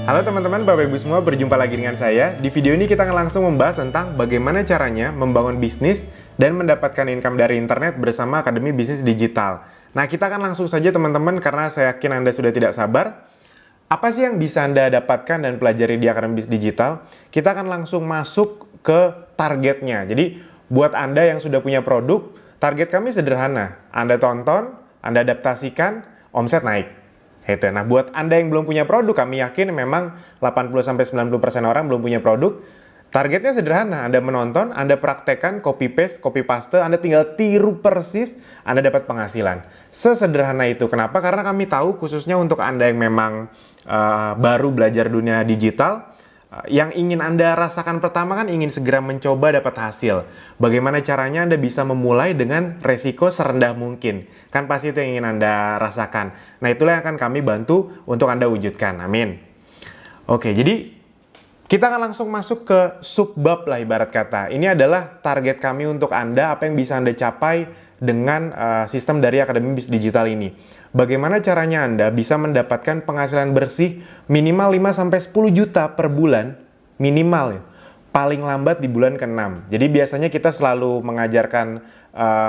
Halo teman-teman, Bapak Ibu semua, berjumpa lagi dengan saya. Di video ini kita akan langsung membahas tentang bagaimana caranya membangun bisnis dan mendapatkan income dari internet bersama Akademi Bisnis Digital. Nah, kita akan langsung saja teman-teman, karena saya yakin Anda sudah tidak sabar. Apa sih yang bisa Anda dapatkan dan pelajari di Akademi Bisnis Digital? Kita akan langsung masuk ke targetnya. Jadi, buat Anda yang sudah punya produk, target kami sederhana. Anda tonton, Anda adaptasikan, omset naik. Itu. Nah, buat Anda yang belum punya produk, kami yakin memang 80-90% orang belum punya produk. Targetnya sederhana, Anda menonton, Anda praktekkan, copy paste, Anda tinggal tiru persis, Anda dapat penghasilan. Sesederhana itu. Kenapa? Karena kami tahu khususnya untuk Anda yang memang baru belajar dunia digital, yang ingin Anda rasakan pertama kan ingin segera mencoba dapat hasil. Bagaimana caranya Anda bisa memulai dengan resiko serendah mungkin. Kan pasti itu yang ingin Anda rasakan. Nah, itulah yang akan kami bantu untuk Anda wujudkan. Amin. Oke, jadi kita akan langsung masuk ke subbab lah ibarat kata. Ini adalah target kami untuk Anda, apa yang bisa Anda capai dengan sistem dari Akademi Bisnis Digital ini. Bagaimana caranya Anda bisa mendapatkan penghasilan bersih minimal 5-10 juta per bulan, minimal ya. Paling lambat di bulan ke-6. Jadi biasanya kita selalu mengajarkan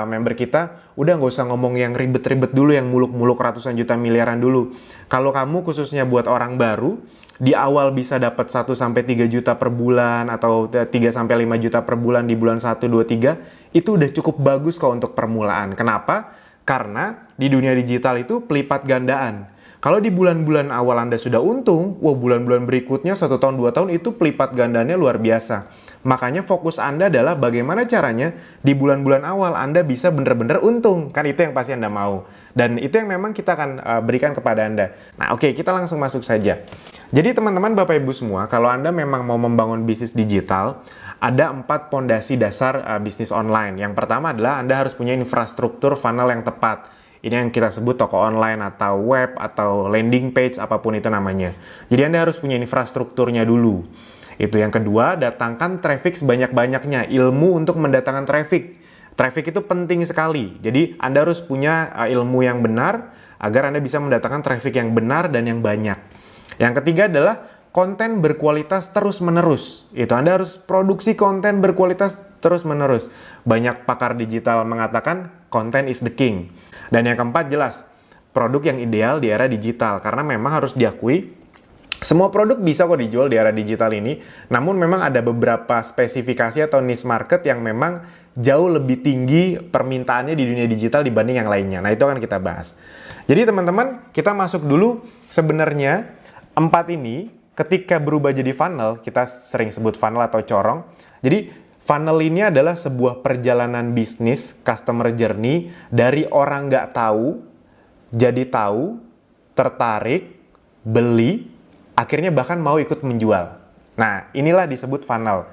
member kita, udah nggak usah ngomong yang ribet-ribet dulu, yang muluk-muluk ratusan juta miliaran dulu. Kalau kamu khususnya buat orang baru, di awal bisa dapat 1-3 juta per bulan atau 3-5 juta per bulan di bulan 1, 2, 3, itu udah cukup bagus kok untuk permulaan. Kenapa? Karena di dunia digital itu pelipat gandaan. Kalau di bulan-bulan awal Anda sudah untung, wah bulan-bulan berikutnya 1 tahun, 2 tahun itu pelipat gandanya luar biasa. Makanya fokus Anda adalah bagaimana caranya di bulan-bulan awal Anda bisa benar-benar untung. Kan itu yang pasti Anda mau. Dan itu yang memang kita akan berikan kepada Anda. Nah, oke, kita langsung masuk saja. Jadi teman-teman, Bapak Ibu semua, kalau Anda memang mau membangun bisnis digital, ada 4 pondasi dasar bisnis online. Yang pertama adalah Anda harus punya infrastruktur funnel yang tepat. Ini yang kita sebut toko online atau web atau landing page, apapun itu namanya. Jadi Anda harus punya infrastrukturnya dulu. Itu yang kedua, datangkan traffic sebanyak-banyaknya, ilmu untuk mendatangkan traffic. Traffic itu penting sekali. Jadi Anda harus punya ilmu yang benar agar Anda bisa mendatangkan traffic yang benar dan yang banyak. Yang ketiga adalah konten berkualitas terus-menerus. Itu Anda harus produksi konten berkualitas terus-menerus. Banyak pakar digital mengatakan content is the king. Dan yang keempat jelas, produk yang ideal di era digital. Karena memang harus diakui, semua produk bisa kok dijual di era digital ini. Namun memang ada beberapa spesifikasi atau niche market yang memang jauh lebih tinggi permintaannya di dunia digital dibanding yang lainnya. Nah, itu akan kita bahas. Jadi teman-teman, kita masuk dulu sebenarnya 4 ini ketika berubah jadi funnel, kita sering sebut funnel atau corong. Jadi funnel ini adalah sebuah perjalanan bisnis, customer journey, dari orang nggak tahu, jadi tahu, tertarik, beli, akhirnya bahkan mau ikut menjual. Nah, inilah disebut funnel.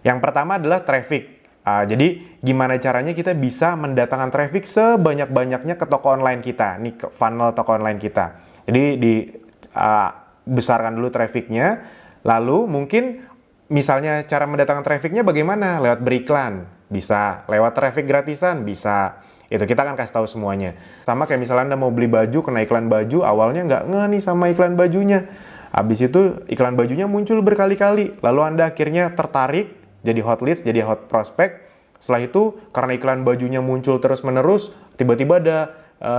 Yang pertama adalah traffic. Jadi, gimana caranya kita bisa mendatangkan traffic sebanyak-banyaknya ke toko online kita. Ini ke funnel toko online kita. Jadi, besarkan dulu trafficnya, lalu mungkin misalnya cara mendatangkan trafficnya bagaimana? Lewat beriklan, bisa. Lewat traffic gratisan, bisa. Itu kita akan kasih tahu semuanya. Sama kayak misalnya Anda mau beli baju, kena iklan baju, awalnya nggak ngeh nih sama iklan bajunya. Habis itu iklan bajunya muncul berkali-kali, lalu Anda akhirnya tertarik, jadi hot list, jadi hot prospect. Setelah itu, karena iklan bajunya muncul terus-menerus, tiba-tiba ada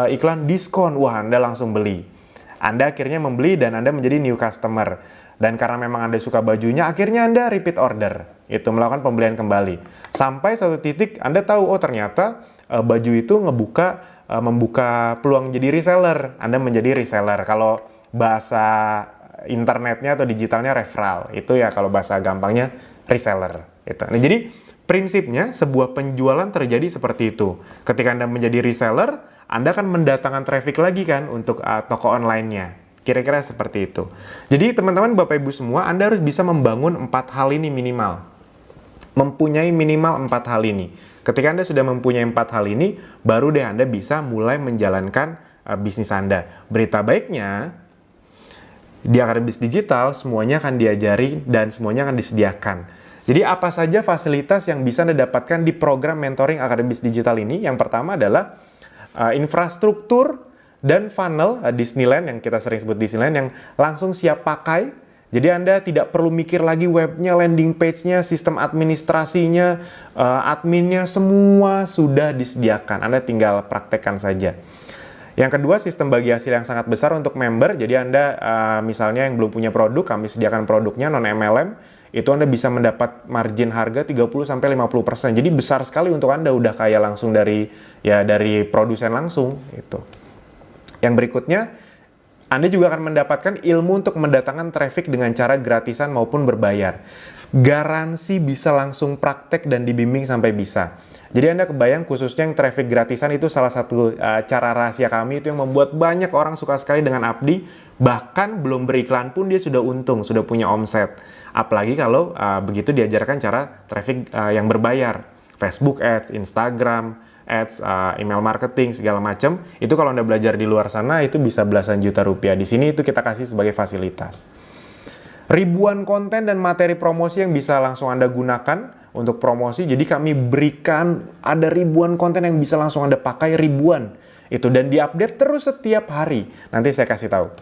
iklan diskon, wah Anda langsung beli. Anda akhirnya membeli dan Anda menjadi new customer. Dan karena memang Anda suka bajunya, akhirnya Anda repeat order. Itu melakukan pembelian kembali. Sampai satu titik Anda tahu, oh ternyata baju itu membuka peluang jadi reseller. Anda menjadi reseller. Kalau bahasa internetnya atau digitalnya referral. Itu ya kalau bahasa gampangnya reseller. Itu. Nah, jadi prinsipnya sebuah penjualan terjadi seperti itu. Ketika Anda menjadi reseller, Anda akan mendatangkan traffic lagi kan untuk toko online-nya. Kira-kira seperti itu. Jadi teman-teman, Bapak Ibu semua, Anda harus bisa membangun 4 hal ini minimal. Mempunyai minimal 4 hal ini. Ketika Anda sudah mempunyai 4 hal ini, baru deh Anda bisa mulai menjalankan bisnis Anda. Berita baiknya, di Akademi Bisnis Digital semuanya akan diajari dan semuanya akan disediakan. Jadi apa saja fasilitas yang bisa Anda dapatkan di program mentoring Akademi Bisnis Digital ini? Yang pertama adalah infrastruktur dan funnel Disneyland yang kita sering sebut Disneyland yang langsung siap pakai Jadi Anda tidak perlu mikir lagi webnya, landing page-nya, sistem administrasinya, adminnya, semua sudah disediakan. Anda tinggal praktekkan saja. Yang kedua, sistem bagi hasil yang sangat besar untuk member. Jadi Anda misalnya yang belum punya produk, kami sediakan produknya non-MLM, itu Anda bisa mendapat margin harga 30-50%. Jadi besar sekali untuk Anda, udah kayak langsung dari produsen langsung gitu. Yang berikutnya, Anda juga akan mendapatkan ilmu untuk mendatangkan traffic dengan cara gratisan maupun berbayar. Garansi bisa langsung praktek dan dibimbing sampai bisa. Jadi Anda kebayang khususnya yang traffic gratisan itu salah satu cara rahasia kami itu yang membuat banyak orang suka sekali dengan Apdi. Bahkan belum beriklan pun dia sudah untung, sudah punya omset. Apalagi kalau begitu diajarkan cara traffic yang berbayar. Facebook Ads, Instagram Ads, email marketing, segala macam. Itu kalau Anda belajar di luar sana itu bisa belasan juta rupiah. Di sini itu kita kasih sebagai fasilitas. Ribuan konten dan materi promosi yang bisa langsung Anda gunakan untuk promosi. Jadi kami berikan ada ribuan konten yang bisa langsung Anda pakai, ribuan. Itu dan diupdate terus setiap hari. Nanti saya kasih tahu.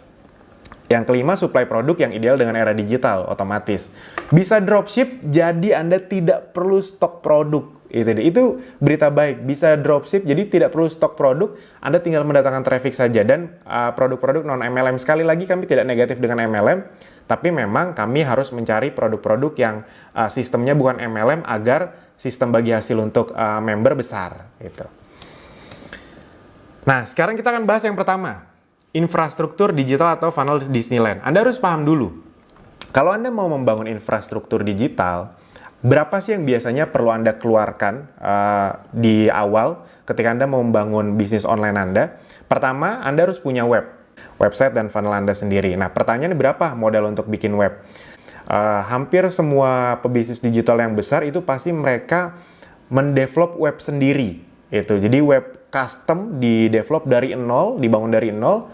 Yang kelima, supply produk yang ideal dengan era digital, otomatis. Bisa dropship, jadi Anda tidak perlu stok produk. Itu berita baik. Bisa dropship, jadi tidak perlu stok produk. Anda tinggal mendatangkan traffic saja. Dan produk-produk non-MLM, sekali lagi kami tidak negatif dengan MLM. Tapi memang kami harus mencari produk-produk yang sistemnya bukan MLM agar sistem bagi hasil untuk member besar. Gitu. Nah, sekarang kita akan bahas yang pertama. Infrastruktur digital atau funnel Disneyland. Anda harus paham dulu. Kalau Anda mau membangun infrastruktur digital, berapa sih yang biasanya perlu Anda keluarkan di awal ketika Anda mau membangun bisnis online Anda? Pertama, Anda harus punya website dan funnel Anda sendiri. Nah, pertanyaannya berapa modal untuk bikin web? Hampir semua pebisnis digital yang besar itu pasti mereka mendevelop web sendiri. Jadi web custom di-develop dari nol, dibangun dari nol.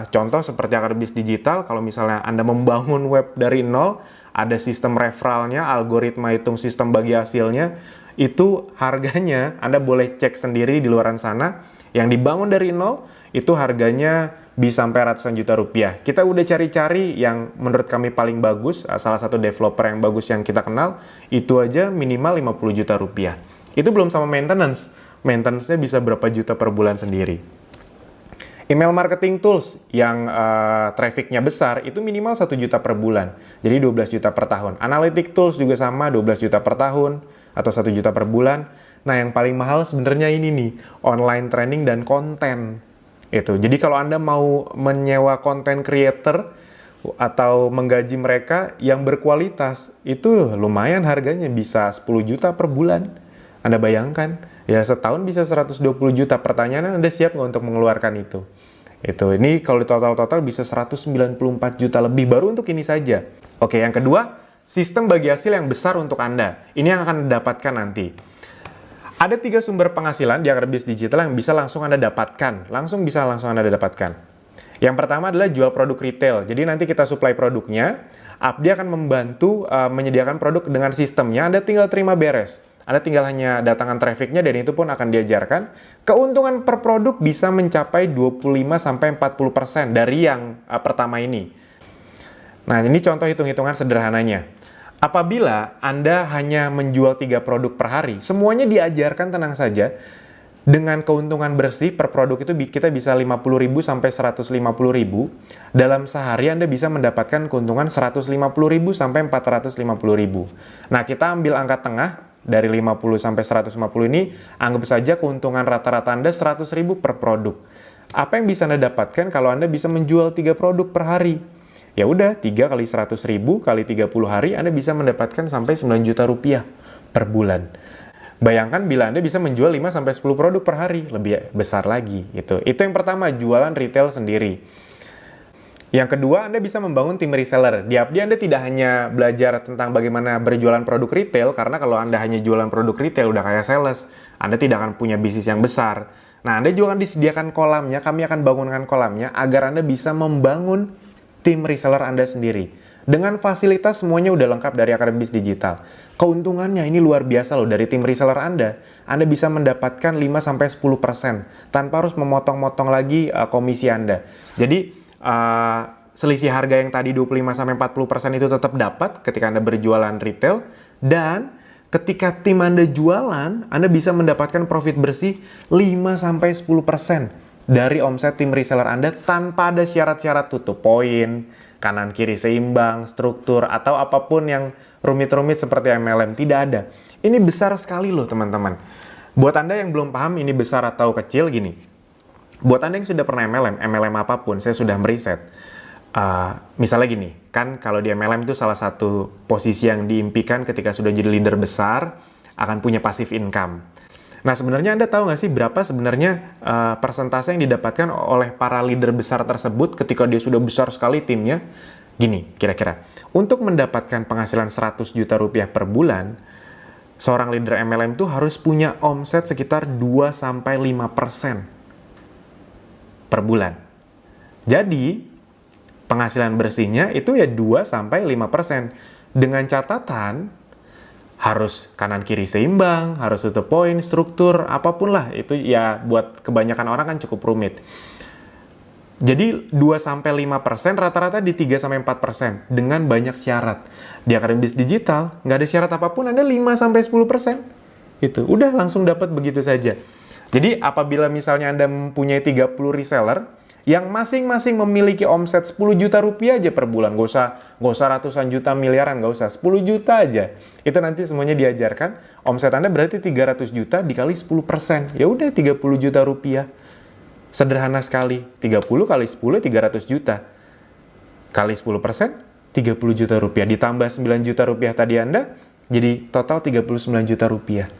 Contoh seperti Akademisi Digital, kalau misalnya Anda membangun web dari nol, ada sistem referralnya, algoritma hitung sistem bagi hasilnya, itu harganya Anda boleh cek sendiri di luaran sana, yang dibangun dari nol, itu harganya bisa sampai ratusan juta rupiah. Kita udah cari-cari yang menurut kami paling bagus, salah satu developer yang bagus yang kita kenal, itu aja minimal 50 juta rupiah. Itu belum sama maintenance. Maintenance-nya bisa berapa juta per bulan sendiri. Email marketing tools yang traffic-nya besar itu minimal 1 juta per bulan. Jadi 12 juta per tahun. Analytic tools juga sama 12 juta per tahun atau 1 juta per bulan. Nah, yang paling mahal sebenarnya ini nih, online training dan konten. Jadi kalau Anda mau menyewa content creator atau menggaji mereka yang berkualitas, itu lumayan harganya, bisa 10 juta per bulan. Anda bayangkan, ya setahun bisa 120 juta. Pertanyaan Anda siap nggak untuk mengeluarkan itu? Ini kalau total bisa 194 juta lebih baru untuk ini saja. Oke, yang kedua, sistem bagi hasil yang besar untuk Anda. Ini yang akan Anda dapatkan nanti. Ada 3 sumber penghasilan di Akademisi Digital yang bisa langsung Anda dapatkan. Langsung Anda dapatkan. Yang pertama adalah jual produk retail. Jadi nanti kita supply produknya, Apdi akan membantu menyediakan produk dengan sistemnya, Anda tinggal terima beres. Anda tinggal hanya datangkan trafficnya dan itu pun akan diajarkan. Keuntungan per produk bisa mencapai 25-40% dari yang pertama ini. Nah, ini contoh hitung-hitungan sederhananya. Apabila Anda hanya menjual 3 produk per hari, semuanya diajarkan, tenang saja. Dengan keuntungan bersih per produk itu kita bisa 50.000 sampai 150.000. Dalam sehari Anda bisa mendapatkan keuntungan 150.000 sampai 450.000. Nah, kita ambil angka tengah. Dari 50 sampai 150 ini, anggap saja keuntungan rata-rata Anda 100.000 per produk. Apa yang bisa Anda dapatkan kalau Anda bisa menjual 3 produk per hari? Ya udah, 3 kali 100.000 kali 30 hari, Anda bisa mendapatkan sampai 9 juta rupiah per bulan. Bayangkan bila Anda bisa menjual 5 sampai 10 produk per hari, lebih besar lagi. Itu yang pertama, jualan retail sendiri. Yang kedua, Anda bisa membangun tim reseller. Di Apdi Anda tidak hanya belajar tentang bagaimana berjualan produk retail, karena kalau Anda hanya jualan produk retail, udah kayak sales, Anda tidak akan punya bisnis yang besar. Nah, Anda juga akan disediakan kolamnya, kami akan bangunkan kolamnya, agar Anda bisa membangun tim reseller Anda sendiri. Dengan fasilitas semuanya udah lengkap dari Akademisi Digital. Keuntungannya ini luar biasa loh, dari tim reseller Anda bisa mendapatkan 5-10% tanpa harus memotong-motong lagi komisi Anda. Jadi, selisih harga yang tadi 25-40% itu tetap dapat ketika Anda berjualan retail, dan ketika tim Anda jualan, Anda bisa mendapatkan profit bersih 5-10% dari omset tim reseller Anda tanpa ada syarat-syarat tutup poin, kanan kiri seimbang, struktur, atau apapun yang rumit-rumit seperti MLM. Tidak ada. Ini besar sekali loh teman-teman. Buat Anda yang belum paham ini besar atau kecil, gini. Buat Anda yang sudah pernah MLM apapun, saya sudah meriset. Misalnya gini, kan kalau di MLM itu salah satu posisi yang diimpikan ketika sudah jadi leader besar, akan punya passive income. Nah, sebenarnya Anda tahu nggak sih berapa sebenarnya persentase yang didapatkan oleh para leader besar tersebut ketika dia sudah besar sekali timnya? Gini, kira-kira. Untuk mendapatkan penghasilan 100 juta rupiah per bulan, seorang leader MLM itu harus punya omset sekitar 2-5% per bulan. Jadi, penghasilan bersihnya itu ya 2-5%. Dengan catatan, harus kanan kiri seimbang, harus tutup poin, struktur, apapun lah. Itu ya buat kebanyakan orang kan cukup rumit. Jadi 2-5%, rata-rata di 3-4% dengan banyak syarat. Di Akademi Bisnis Digital, nggak ada syarat apapun, ada 5-10%. Itu udah langsung dapat begitu saja. Jadi apabila misalnya Anda mempunyai 30 reseller, yang masing-masing memiliki omset 10 juta rupiah aja per bulan, nggak usah ratusan juta miliaran, nggak usah, 10 juta aja. Itu nanti semuanya diajarkan, omset Anda berarti 300 juta dikali 10%. Ya udah 30 juta rupiah. Sederhana sekali, 30 kali 10, 300 juta. Kali 10%, 30 juta rupiah. Ditambah 9 juta rupiah tadi Anda, jadi total 39 juta rupiah.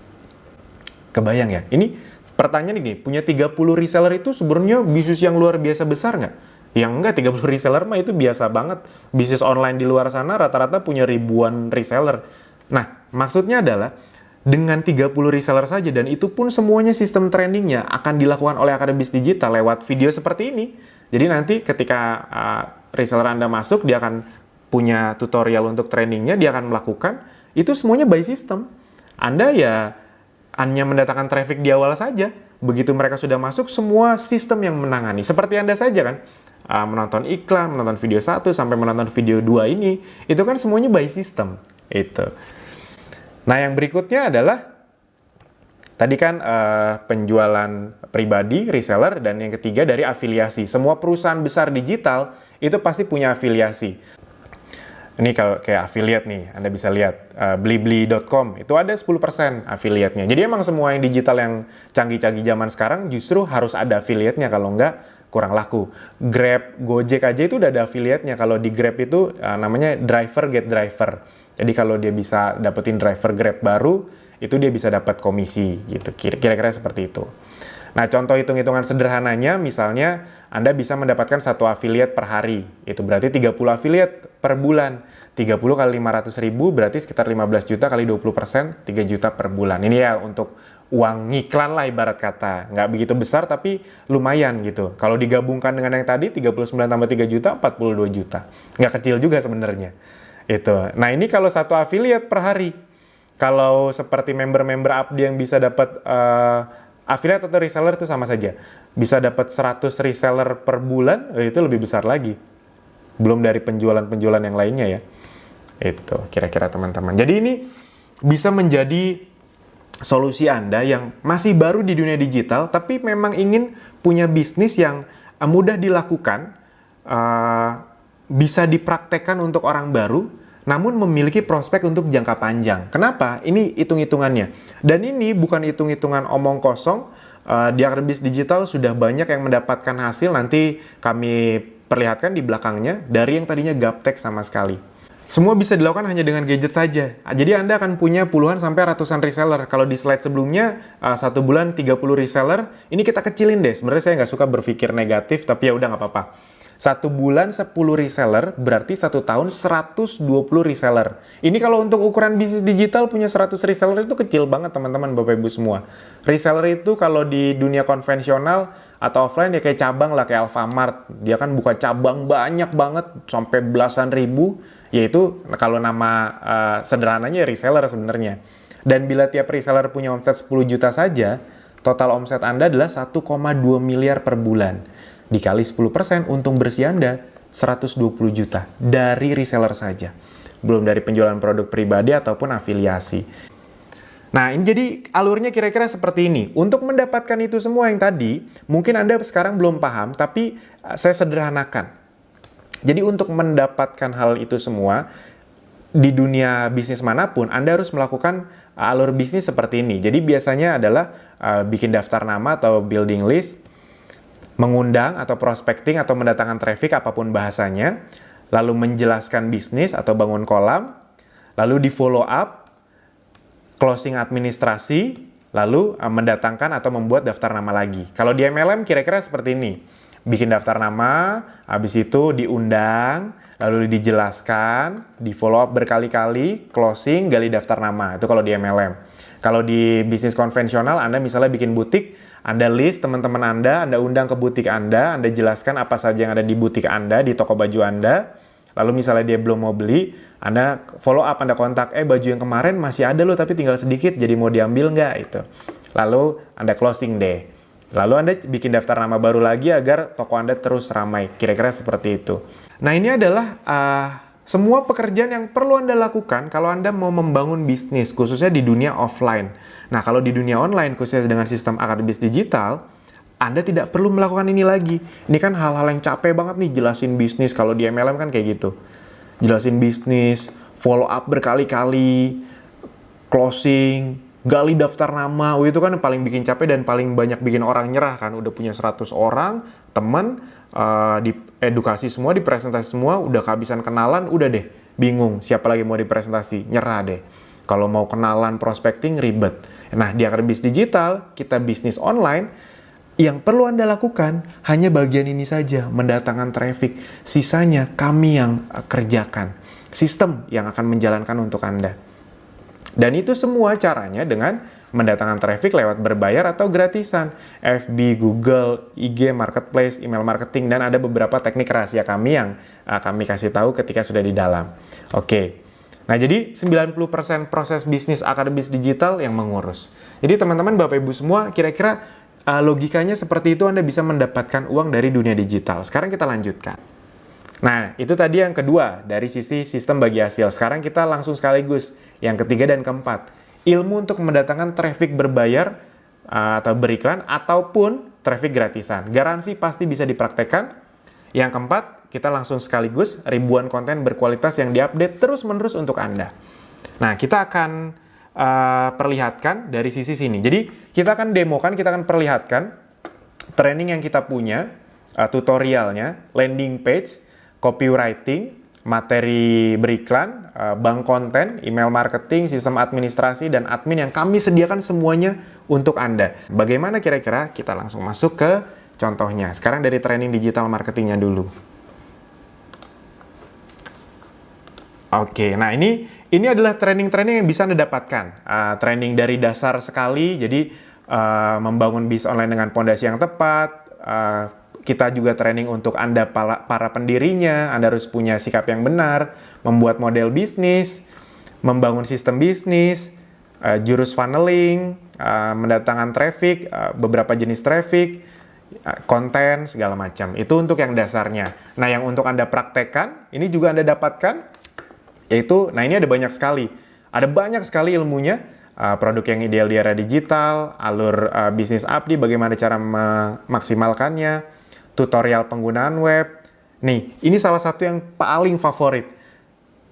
Kebayang ya? Ini pertanyaan ini, punya 30 reseller itu sebenarnya bisnis yang luar biasa besar nggak? Yang enggak, 30 reseller mah itu biasa banget. Bisnis online di luar sana rata-rata punya ribuan reseller. Nah, maksudnya adalah dengan 30 reseller saja, dan itu pun semuanya sistem trainingnya akan dilakukan oleh Akademi Bisnis Digital lewat video seperti ini. Jadi nanti ketika reseller Anda masuk, dia akan punya tutorial untuk trainingnya, dia akan melakukan. Itu semuanya by system. Anda ya hanya mendatangkan traffic di awal saja. Begitu mereka sudah masuk, semua sistem yang menangani. Seperti Anda saja kan, menonton iklan, menonton video 1 sampai menonton video 2 ini, itu kan semuanya by system. Itu. Nah, yang berikutnya adalah, tadi kan penjualan pribadi, reseller, dan yang ketiga dari afiliasi. Semua perusahaan besar digital itu pasti punya afiliasi. Ini kalau kayak affiliate nih, Anda bisa lihat blibli.com itu ada 10% affiliate-nya. Jadi emang semua yang digital yang canggih-canggih zaman sekarang justru harus ada affiliate-nya, kalau enggak kurang laku. Grab, Gojek aja itu udah ada affiliate-nya. Kalau di Grab itu namanya driver get driver. Jadi kalau dia bisa dapetin driver Grab baru, itu dia bisa dapat komisi gitu. Kira-kira seperti itu. Nah, contoh hitung-hitungan sederhananya, misalnya Anda bisa mendapatkan satu affiliate per hari. Itu berarti 30 affiliate per bulan. 30 kali 500 ribu berarti sekitar 15 juta kali 20%, 3 juta per bulan. Ini ya untuk uang ngiklan lah ibarat kata. Nggak begitu besar tapi lumayan gitu. Kalau digabungkan dengan yang tadi, 39 tambah 3 juta, 42 juta. Nggak kecil juga sebenarnya. Itu. Nah, ini kalau satu affiliate per hari. Kalau seperti member-member Abdi yang bisa dapat affiliate atau reseller itu sama saja. Bisa dapat 100 reseller per bulan, itu lebih besar lagi. Belum dari penjualan-penjualan yang lainnya ya. Itu kira-kira teman-teman. Jadi ini bisa menjadi solusi Anda yang masih baru di dunia digital, tapi memang ingin punya bisnis yang mudah dilakukan, bisa dipraktekkan untuk orang baru, namun memiliki prospek untuk jangka panjang. Kenapa? Ini hitung-hitungannya. Dan ini bukan hitung-hitungan omong kosong. Di Akademi Bisnis Digital sudah banyak yang mendapatkan hasil. Nanti kami perlihatkan di belakangnya dari yang tadinya gaptek sama sekali. Semua bisa dilakukan hanya dengan gadget saja. Jadi Anda akan punya puluhan sampai ratusan reseller. Kalau di slide sebelumnya, 1 bulan 30 reseller. Ini kita kecilin deh. Sebenarnya saya nggak suka berpikir negatif, tapi ya udah nggak apa-apa. 1 bulan 10 reseller, berarti 1 tahun 120 reseller. Ini kalau untuk ukuran bisnis digital punya 100 reseller itu kecil banget teman-teman, Bapak Ibu semua. Reseller itu kalau di dunia konvensional atau offline ya kayak cabang lah, kayak Alfamart. Dia kan buka cabang banyak banget, sampai belasan ribu. Yaitu kalau nama sederhananya reseller sebenarnya. Dan bila tiap reseller punya omset 10 juta saja, total omset Anda adalah 1,2 miliar per bulan. Dikali 10%, untung bersih Anda 120 juta dari reseller saja. Belum dari penjualan produk pribadi ataupun afiliasi. Nah, ini jadi alurnya kira-kira seperti ini. Untuk mendapatkan itu semua yang tadi, mungkin Anda sekarang belum paham, tapi saya sederhanakan. Jadi untuk mendapatkan hal itu semua, di dunia bisnis manapun, Anda harus melakukan alur bisnis seperti ini. Jadi biasanya adalah bikin daftar nama atau building list, mengundang atau prospecting atau mendatangkan traffic apapun bahasanya, lalu menjelaskan bisnis atau bangun kolam, lalu di follow up, closing administrasi, lalu mendatangkan atau membuat daftar nama lagi. Kalau di MLM kira-kira seperti ini. Bikin daftar nama, habis itu diundang, lalu dijelaskan, di follow up berkali-kali, closing, gali daftar nama. Itu kalau di MLM. Kalau di bisnis konvensional, Anda misalnya bikin butik, Anda list teman-teman Anda undang ke butik Anda jelaskan apa saja yang ada di butik Anda, di toko baju Anda. Lalu misalnya dia belum mau beli, Anda follow up, Anda kontak, baju yang kemarin masih ada loh tapi tinggal sedikit, jadi mau diambil nggak? Itu. Lalu Anda closing deh. Lalu Anda bikin daftar nama baru lagi agar toko Anda terus ramai. Kira-kira seperti itu. Nah, ini adalah semua pekerjaan yang perlu Anda lakukan kalau Anda mau membangun bisnis, khususnya di dunia offline. Nah, kalau di dunia online, khususnya dengan sistem akademis digital, Anda tidak perlu melakukan ini lagi. Ini kan hal-hal yang capek banget nih, jelasin bisnis. Kalau di MLM kan kayak gitu. Jelasin bisnis, follow up berkali-kali, closing, gali daftar nama. Itu kan paling bikin capek dan paling banyak bikin orang nyerah kan. Udah punya 100 orang, teman, di edukasi semua, di presentasi semua, udah kehabisan kenalan, udah deh, bingung siapa lagi mau dipresentasi, nyerah deh. Kalau mau kenalan, prospecting, ribet. Nah, di akademis digital, kita bisnis online, yang perlu Anda lakukan hanya bagian ini saja, mendatangkan traffic. Sisanya kami yang kerjakan. Sistem yang akan menjalankan untuk Anda. Dan itu semua caranya dengan mendatangkan traffic lewat berbayar atau gratisan. FB, Google, IG, Marketplace, email marketing, dan ada beberapa teknik rahasia kami yang kami kasih tahu ketika sudah di dalam. Oke. Nah, jadi 90% proses bisnis akademis digital yang mengurus. Jadi teman-teman, Bapak Ibu semua, kira-kira logikanya seperti itu Anda bisa mendapatkan uang dari dunia digital. Sekarang kita lanjutkan. Nah, itu tadi yang kedua dari sisi sistem bagi hasil. Sekarang kita langsung sekaligus yang ketiga dan keempat. Ilmu untuk mendatangkan traffic berbayar atau beriklan ataupun traffic gratisan. Garansi pasti bisa dipraktekkan. Yang keempat, kita langsung sekaligus ribuan konten berkualitas yang diupdate terus-menerus untuk Anda. Nah, kita akan perlihatkan dari sisi sini. Jadi, kita akan demokan, kita akan perlihatkan training yang kita punya, tutorialnya, landing page, copywriting, materi beriklan, bank konten, email marketing, sistem administrasi, dan admin yang kami sediakan semuanya untuk Anda. Bagaimana kira-kira? Kita langsung masuk ke contohnya. Sekarang dari training digital marketingnya dulu. Oke, nah ini adalah training-training yang bisa Anda dapatkan. Training dari dasar sekali, jadi membangun bisnis online dengan pondasi yang tepat. Kita juga training untuk Anda para pendirinya, Anda harus punya sikap yang benar, membuat model bisnis, membangun sistem bisnis, jurus funneling, mendatangkan traffic, beberapa jenis traffic, konten, segala macam. Itu untuk yang dasarnya. Nah, yang untuk Anda praktekkan, ini juga Anda dapatkan, yaitu, nah ini ada banyak sekali. Ada banyak sekali ilmunya, produk yang ideal di era digital, alur bisnis abdi, bagaimana cara memaksimalkannya, tutorial penggunaan web. Nih, ini salah satu yang paling favorit.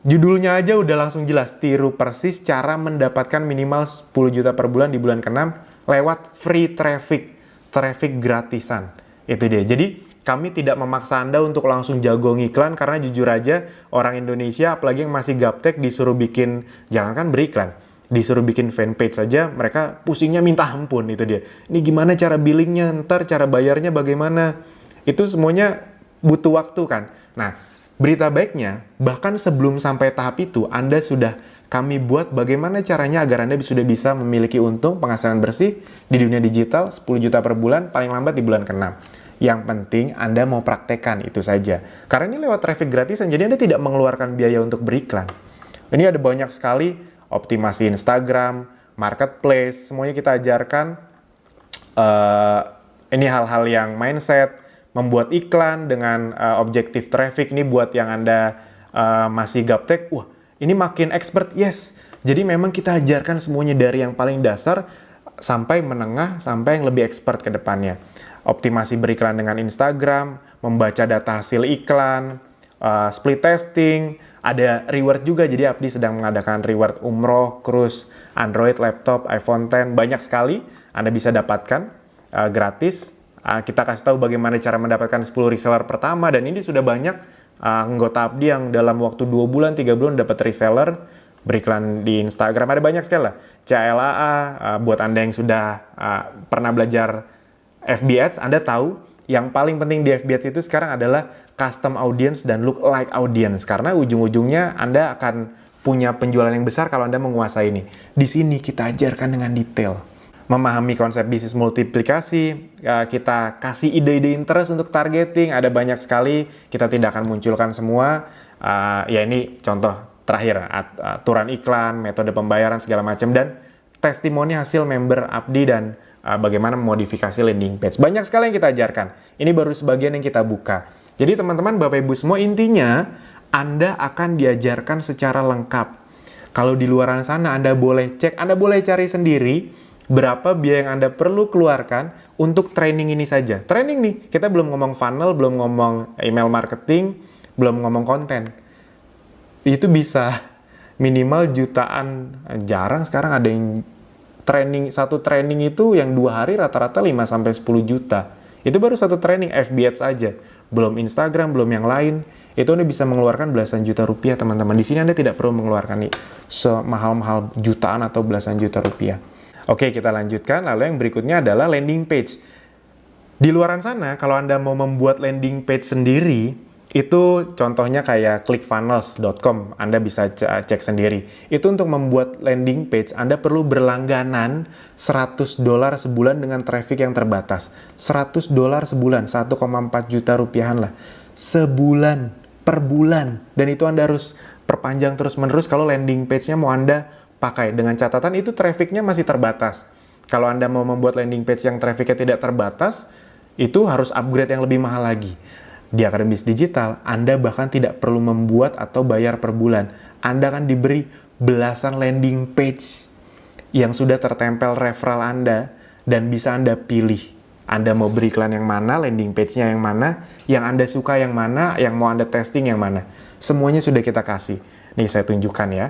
Judulnya aja udah langsung jelas, tiru persis cara mendapatkan minimal 10 juta per bulan di bulan ke-6 lewat free traffic gratisan. Itu dia. Jadi, kami tidak memaksa Anda untuk langsung jago ngiklan, karena jujur aja orang Indonesia, apalagi yang masih gaptek, disuruh bikin, jangankan beriklan, disuruh bikin fanpage saja, mereka pusingnya minta ampun. Itu dia. Ini gimana cara billingnya, ntar cara bayarnya bagaimana? Itu semuanya butuh waktu kan. Nah, berita baiknya, bahkan sebelum sampai tahap itu, Anda sudah kami buat bagaimana caranya agar Anda sudah bisa memiliki untung penghasilan bersih di dunia digital 10 juta per bulan, paling lambat di bulan ke-6. Yang penting Anda mau praktekkan, itu saja. Karena ini lewat traffic gratisan, jadi Anda tidak mengeluarkan biaya untuk beriklan. Ini ada banyak sekali, optimasi Instagram, marketplace, semuanya kita ajarkan. Ini hal-hal yang mindset, membuat iklan dengan objektif traffic nih buat yang Anda masih gaptek, wah ini makin expert, yes. Jadi memang kita ajarkan semuanya dari yang paling dasar sampai menengah, sampai yang lebih expert ke depannya. Optimasi beriklan dengan Instagram, membaca data hasil iklan, split testing, ada reward juga. Jadi Apdi sedang mengadakan reward umroh, cruise, Android, laptop, iPhone X, banyak sekali Anda bisa dapatkan gratis. Kita kasih tahu bagaimana cara mendapatkan 10 reseller pertama, dan ini sudah banyak anggota Apdi yang dalam waktu 2 bulan, 3 bulan dapat reseller, beriklan di Instagram. Ada banyak sekali lah. CLAA, buat Anda yang sudah pernah belajar FB Ads, Anda tahu yang paling penting di FB Ads itu sekarang adalah custom audience dan look like audience. Karena ujung-ujungnya Anda akan punya penjualan yang besar kalau Anda menguasai ini. Di sini kita ajarkan dengan detail. Memahami konsep bisnis multiplikasi, kita kasih ide-ide interest untuk targeting, ada banyak sekali, kita tidak akan munculkan semua. Ya ini contoh terakhir, aturan iklan, metode pembayaran, segala macam, dan testimoni hasil member Apdi dan bagaimana memodifikasi landing page. Banyak sekali yang kita ajarkan. Ini baru sebagian yang kita buka. Jadi teman-teman, Bapak Ibu semua, intinya Anda akan diajarkan secara lengkap. Kalau di luar sana Anda boleh cek, Anda boleh cari sendiri berapa biaya yang Anda perlu keluarkan untuk training ini saja. Training nih, kita belum ngomong funnel, belum ngomong email marketing, belum ngomong konten. Itu bisa minimal jutaan. Jarang sekarang ada yang training, satu training itu yang 2 hari rata-rata 5-10 juta. Itu baru satu training FB Ads aja. Belum Instagram, belum yang lain. Itu Anda bisa mengeluarkan belasan juta rupiah, teman-teman. Di sini Anda tidak perlu mengeluarkan semahal-mahal jutaan atau belasan juta rupiah. Oke, kita lanjutkan. Lalu yang berikutnya adalah landing page. Di luaran sana, kalau Anda mau membuat landing page sendiri, itu contohnya kayak clickfunnels.com. Anda bisa cek sendiri. Itu untuk membuat landing page, Anda perlu berlangganan $100 sebulan dengan traffic yang terbatas. $100 sebulan, 1,4 juta rupiahan lah. Sebulan, per bulan. Dan itu Anda harus perpanjang terus-menerus kalau landing page-nya mau Anda pakai. Dengan catatan itu traffic-nya masih terbatas. Kalau Anda mau membuat landing page yang traffic-nya tidak terbatas, itu harus upgrade yang lebih mahal lagi. Di Akademi Bisnis Digital, Anda bahkan tidak perlu membuat atau bayar per bulan. Anda akan diberi belasan landing page yang sudah tertempel referral Anda, dan bisa Anda pilih. Anda mau beri iklan yang mana, landing page-nya yang mana, yang Anda suka yang mana, yang mau Anda testing yang mana. Semuanya sudah kita kasih. Nih saya tunjukkan ya.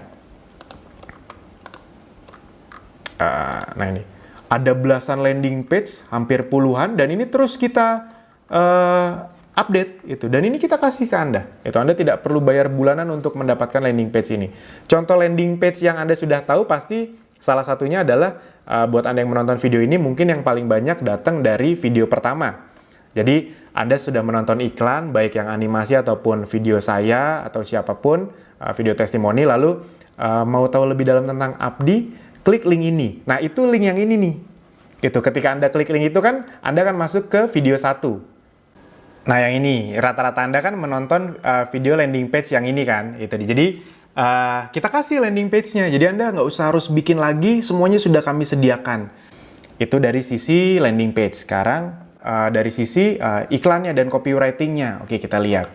Nah ini, ada belasan landing page, hampir puluhan, dan ini terus kita update itu. Dan ini kita kasih ke Anda. Itu Anda tidak perlu bayar bulanan untuk mendapatkan landing page ini. Contoh landing page yang Anda sudah tahu pasti salah satunya adalah buat Anda yang menonton video ini, mungkin yang paling banyak datang dari video pertama. Jadi Anda sudah menonton iklan, baik yang animasi ataupun video saya atau siapapun, video testimoni, lalu mau tahu lebih dalam tentang Apdi, klik link ini. Nah, itu link yang ini nih. Itu ketika Anda klik link itu kan, Anda akan masuk ke video 1. Nah, yang ini, rata-rata Anda kan menonton video landing page yang ini kan. Itu. Jadi, kita kasih landing page-nya. Jadi, Anda nggak usah harus bikin lagi, semuanya sudah kami sediakan. Itu dari sisi landing page. Sekarang, dari sisi iklannya dan copywriting-nya. Oke, kita lihat.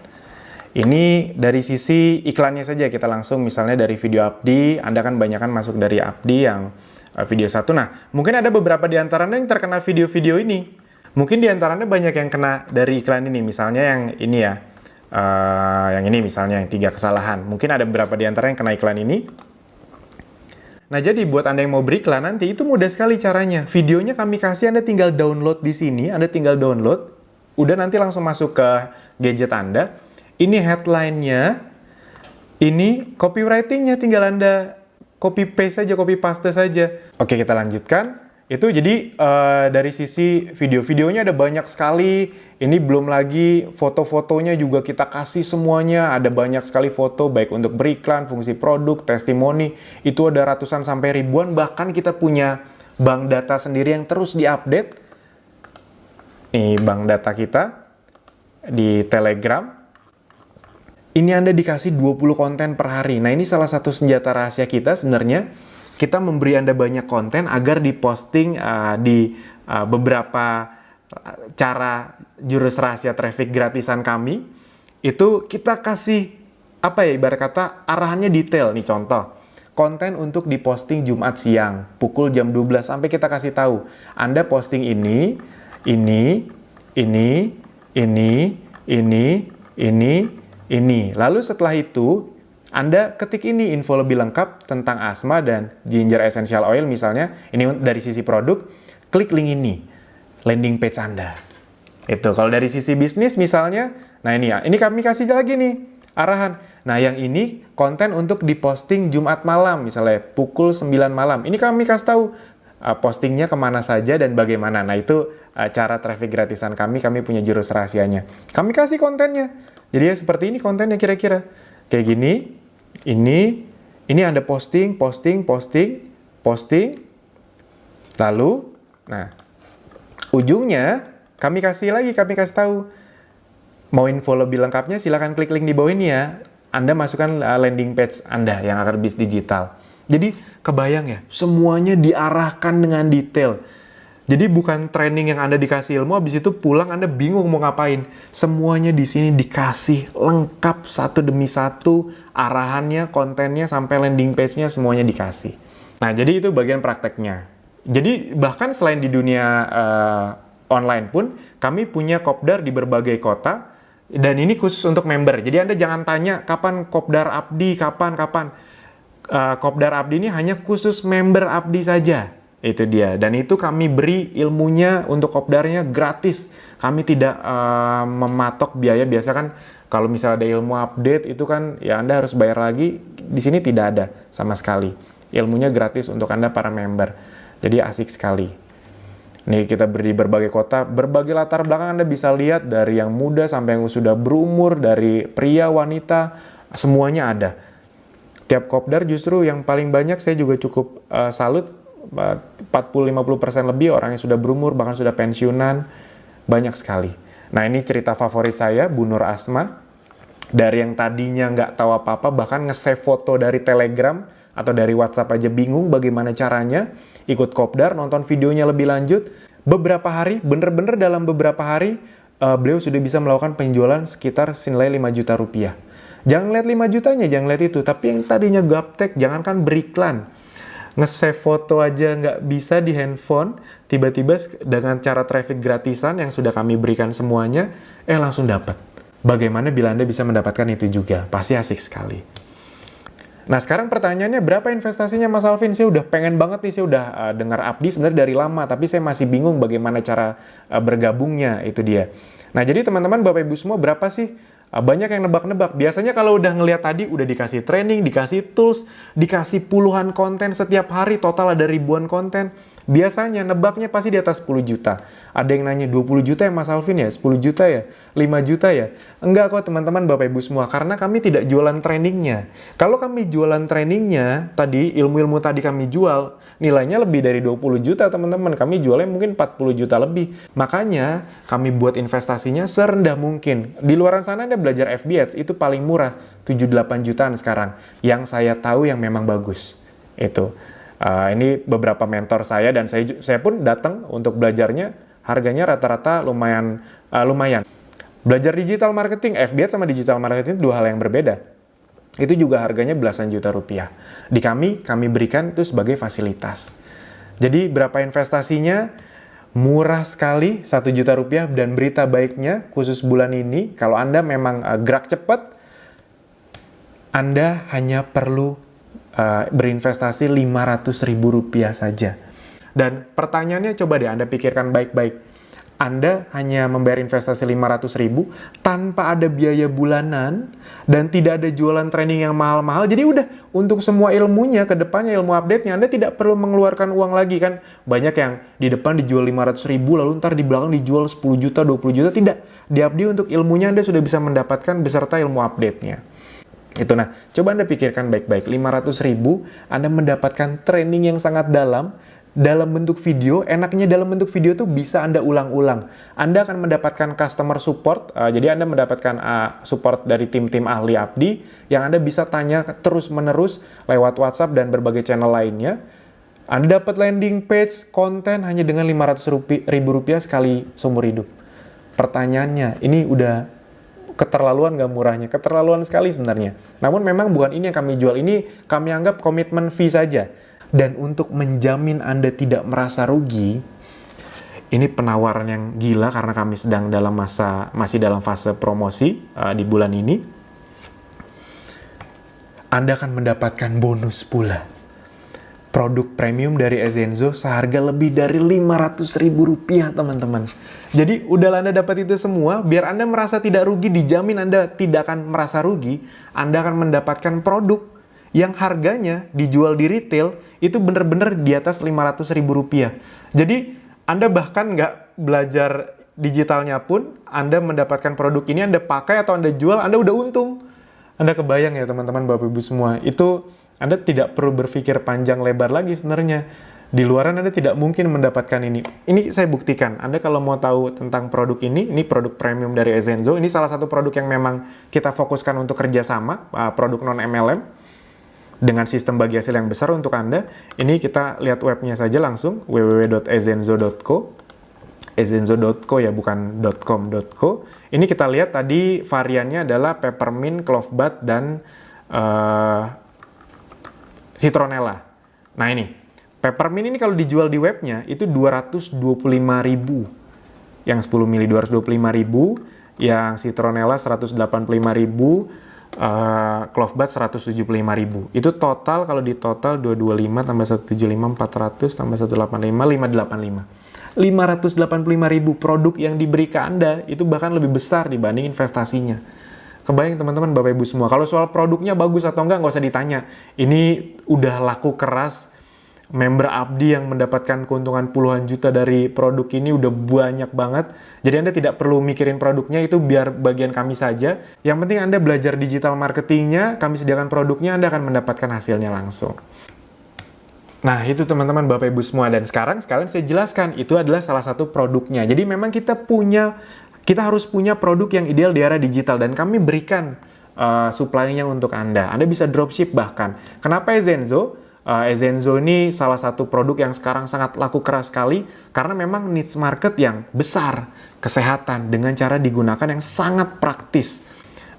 Ini dari sisi iklannya saja, kita langsung misalnya dari video Apdi, Anda kan banyak kan masuk dari Apdi yang video 1. Nah, mungkin ada beberapa di antara Anda yang terkena video-video ini. Mungkin di antara Anda banyak yang kena dari iklan ini, misalnya yang ini ya, yang ini misalnya, yang 3 kesalahan. Mungkin ada beberapa di antara yang kena iklan ini. Nah, jadi buat Anda yang mau beriklan nanti, itu mudah sekali caranya. Videonya kami kasih, Anda tinggal download di sini, Anda tinggal download, udah nanti langsung masuk ke gadget Anda. Ini headline-nya, ini copywriting-nya, tinggal Anda copy paste saja, copy paste saja. Oke, kita lanjutkan. Itu jadi dari sisi video-videonya ada banyak sekali. Ini belum lagi foto-fotonya juga kita kasih semuanya. Ada banyak sekali foto, baik untuk beriklan, fungsi produk, testimoni. Itu ada ratusan sampai ribuan. Bahkan kita punya bank data sendiri yang terus diupdate. Ini bank data kita di Telegram. Ini Anda dikasih 20 konten per hari. Nah, ini salah satu senjata rahasia kita sebenarnya. Kita memberi Anda banyak konten agar diposting di beberapa cara jurus rahasia traffic gratisan kami, itu kita kasih, apa ya, ibarat kata arahannya detail. Nih contoh, konten untuk diposting Jumat siang, pukul jam 12, sampai kita kasih tahu, Anda posting ini, ini. Lalu setelah itu, Anda ketik ini info lebih lengkap tentang Asma dan Ginger Essential Oil misalnya, ini dari sisi produk, klik link ini, landing page Anda. Itu kalau dari sisi bisnis misalnya, nah ini kami kasih lagi nih arahan. Nah yang ini konten untuk diposting Jumat malam, misalnya pukul 9 malam. Ini kami kasih tahu postingnya kemana saja dan bagaimana. Nah itu cara traffic gratisan kami punya jurus rahasianya. Kami kasih kontennya. Jadi ya seperti ini kontennya kira-kira. Kayak gini, ini Anda posting. Lalu, nah ujungnya kami kasih tahu. Mau info lebih lengkapnya silahkan klik link di bawah ini ya. Anda masukkan landing page Anda yang akan bis digital. Jadi kebayang ya, semuanya diarahkan dengan detail. Jadi bukan training yang Anda dikasih ilmu, habis itu pulang Anda bingung mau ngapain. Semuanya di sini dikasih lengkap satu demi satu, arahannya, kontennya, sampai landing page-nya semuanya dikasih. Nah, jadi itu bagian prakteknya. Jadi bahkan selain di dunia online pun, kami punya kopdar di berbagai kota, dan ini khusus untuk member. Jadi Anda jangan tanya kapan kopdar Abdi, kapan. Kopdar Abdi ini hanya khusus member Abdi saja. Itu dia. Dan itu kami beri ilmunya untuk kopdarnya gratis. Kami tidak mematok biaya. Biasa kan kalau misalnya ada ilmu update itu kan ya Anda harus bayar lagi. Di sini tidak ada sama sekali. Ilmunya gratis untuk Anda para member. Jadi asik sekali. Nih kita beri berbagai kota, berbagai latar belakang Anda bisa lihat dari yang muda sampai yang sudah berumur, dari pria, wanita, semuanya ada. Tiap kopdar justru yang paling banyak saya juga cukup salut, 40-50% lebih orang yang sudah berumur, bahkan sudah pensiunan, banyak sekali. Nah ini cerita favorit saya, Bu Nur Asma. Dari yang tadinya nggak tahu apa-apa, bahkan nge-save foto dari Telegram atau dari WhatsApp aja bingung bagaimana caranya, ikut kopdar, nonton videonya lebih lanjut. Beberapa hari, bener-bener dalam beberapa hari, beliau sudah bisa melakukan penjualan sekitar senilai 5 juta rupiah. Jangan lihat 5 jutanya, jangan lihat itu. Tapi yang tadinya gaptek, jangankan beriklan. Nge-save foto aja nggak bisa di handphone, tiba-tiba dengan cara traffic gratisan yang sudah kami berikan semuanya, langsung dapat. Bagaimana bila Anda bisa mendapatkan itu juga? Pasti asik sekali. Nah sekarang pertanyaannya, berapa investasinya Mas Alvin? Saya udah pengen banget nih, saya udah dengar Abdi sebenarnya dari lama, tapi saya masih bingung bagaimana cara bergabungnya, itu dia. Nah jadi teman-teman, Bapak Ibu semua, berapa sih? Banyak yang nebak-nebak. Biasanya kalau udah ngelihat tadi, udah dikasih training, dikasih tools, dikasih puluhan konten setiap hari, total ada ribuan konten. Biasanya nebaknya pasti di atas 10 juta. Ada yang nanya 20 juta ya Mas Alvin ya? 10 juta ya? 5 juta ya? Enggak kok teman-teman, Bapak Ibu semua. Karena kami tidak jualan trainingnya. Kalau kami jualan trainingnya, tadi ilmu-ilmu tadi kami jual, nilainya lebih dari 20 juta teman-teman. Kami jualnya mungkin 40 juta lebih. Makanya kami buat investasinya serendah mungkin. Di luar sana Anda belajar FB Ads, itu paling murah. 7-8 jutaan sekarang. Yang saya tahu yang memang bagus. Itu. Ini beberapa mentor saya dan saya pun datang untuk belajarnya, harganya rata-rata lumayan. Belajar digital marketing, FB Ads sama digital marketing itu dua hal yang berbeda. Itu juga harganya belasan juta rupiah. Di kami berikan itu sebagai fasilitas. Jadi berapa investasinya? Murah sekali, 1 juta rupiah, dan berita baiknya khusus bulan ini, kalau Anda memang gerak cepat, Anda hanya perlu berinvestasi Rp500.000 saja. Dan pertanyaannya coba deh Anda pikirkan baik-baik. Anda hanya membayar investasi Rp500.000 tanpa ada biaya bulanan dan tidak ada jualan training yang mahal-mahal. Jadi udah, untuk semua ilmunya ke depannya, ilmu update-nya, Anda tidak perlu mengeluarkan uang lagi kan. Banyak yang di depan dijual Rp500.000 lalu ntar di belakang dijual 10 juta, 20 juta. Tidak. Di Abdi untuk ilmunya Anda sudah bisa mendapatkan beserta ilmu update-nya. Itu, nah, coba Anda pikirkan baik-baik, 500.000 Anda mendapatkan training yang sangat dalam bentuk video. Enaknya dalam bentuk video tuh bisa Anda ulang-ulang. Anda akan mendapatkan customer support, jadi Anda mendapatkan support dari tim-tim ahli Abdi yang Anda bisa tanya terus-menerus lewat WhatsApp dan berbagai channel lainnya. Anda dapat landing page, konten hanya dengan Rp500.000 sekali seumur hidup. Pertanyaannya, ini udah keterlaluan gak murahnya? Keterlaluan sekali sebenarnya. Namun memang bukan ini yang kami jual, ini kami anggap komitmen fee saja. Dan untuk menjamin Anda tidak merasa rugi, ini penawaran yang gila karena kami sedang masih dalam fase promosi di bulan ini. Anda akan mendapatkan bonus pula. Produk premium dari Ezenzo seharga lebih dari Rp500.000, teman-teman. Jadi, udah Anda dapat itu semua, biar Anda merasa tidak rugi, dijamin Anda tidak akan merasa rugi, Anda akan mendapatkan produk yang harganya dijual di retail, itu bener-bener di atas Rp500.000. Jadi, Anda bahkan nggak belajar digitalnya pun, Anda mendapatkan produk ini, Anda pakai atau Anda jual, Anda udah untung. Anda kebayang ya teman-teman, Bapak Ibu semua, itu Anda tidak perlu berpikir panjang lebar lagi sebenarnya. Di luaran Anda tidak mungkin mendapatkan ini. Ini saya buktikan. Anda kalau mau tahu tentang produk ini produk premium dari Ezenzo. Ini salah satu produk yang memang kita fokuskan untuk kerjasama, produk non-MLM, dengan sistem bagi hasil yang besar untuk Anda. Ini kita lihat webnya saja langsung, www.ezenzo.co. Ezenzo.co ya, bukan .com.co. Ini kita lihat tadi variannya adalah peppermint, clove bud, dan citronella. Nah ini, peppermint ini kalau dijual di webnya itu 225.000. Yang 10 mili 225.000, yang citronella 185.000, clove bud 175.000. Itu total, kalau di total 225 tambah 175 400 tambah 185 585. 585.000 produk yang diberi ke Anda itu bahkan lebih besar dibanding investasinya. Kebayang teman-teman, Bapak Ibu semua. Kalau soal produknya bagus atau enggak, nggak usah ditanya. Ini udah laku keras. Member Abdi yang mendapatkan keuntungan puluhan juta dari produk ini udah banyak banget. Jadi Anda tidak perlu mikirin produknya, itu biar bagian kami saja. Yang penting Anda belajar digital marketingnya, kami sediakan produknya, Anda akan mendapatkan hasilnya langsung. Nah, itu teman-teman, Bapak Ibu semua. Dan sekalian saya jelaskan, itu adalah salah satu produknya. Jadi memang kita harus punya produk yang ideal di era digital, dan kami berikan supply-nya untuk Anda. Anda bisa dropship bahkan. Kenapa Ezenzo? Ezenzo ini salah satu produk yang sekarang sangat laku keras sekali, karena memang needs market yang besar, kesehatan, dengan cara digunakan yang sangat praktis.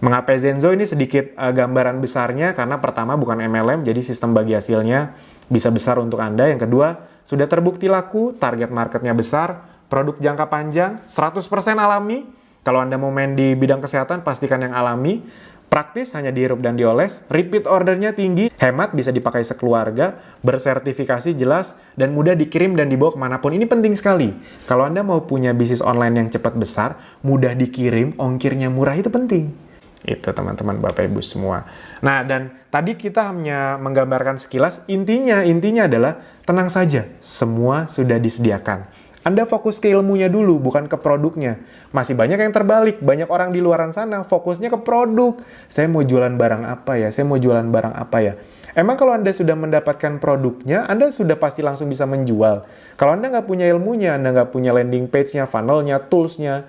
Mengapa Ezenzo? Ini sedikit gambaran besarnya, karena pertama bukan MLM, jadi sistem bagi hasilnya bisa besar untuk Anda. Yang kedua, sudah terbukti laku, target marketnya besar, produk jangka panjang, 100% alami. Kalau Anda mau main di bidang kesehatan, pastikan yang alami. Praktis, hanya dihirup dan dioles. Repeat ordernya tinggi, hemat, bisa dipakai sekeluarga, bersertifikasi jelas, dan mudah dikirim dan dibawa kemanapun. Ini penting sekali. Kalau Anda mau punya bisnis online yang cepat besar, mudah dikirim, ongkirnya murah, itu penting. Itu teman-teman, Bapak Ibu semua. Nah, dan tadi kita hanya menggambarkan sekilas, intinya adalah tenang saja, semua sudah disediakan. Anda fokus ke ilmunya dulu, bukan ke produknya. Masih banyak yang terbalik, banyak orang di luaran sana fokusnya ke produk. Saya mau jualan barang apa ya? Saya mau jualan barang apa ya? Emang kalau Anda sudah mendapatkan produknya, Anda sudah pasti langsung bisa menjual. Kalau Anda nggak punya ilmunya, Anda nggak punya landing page-nya, funnel-nya, tools-nya,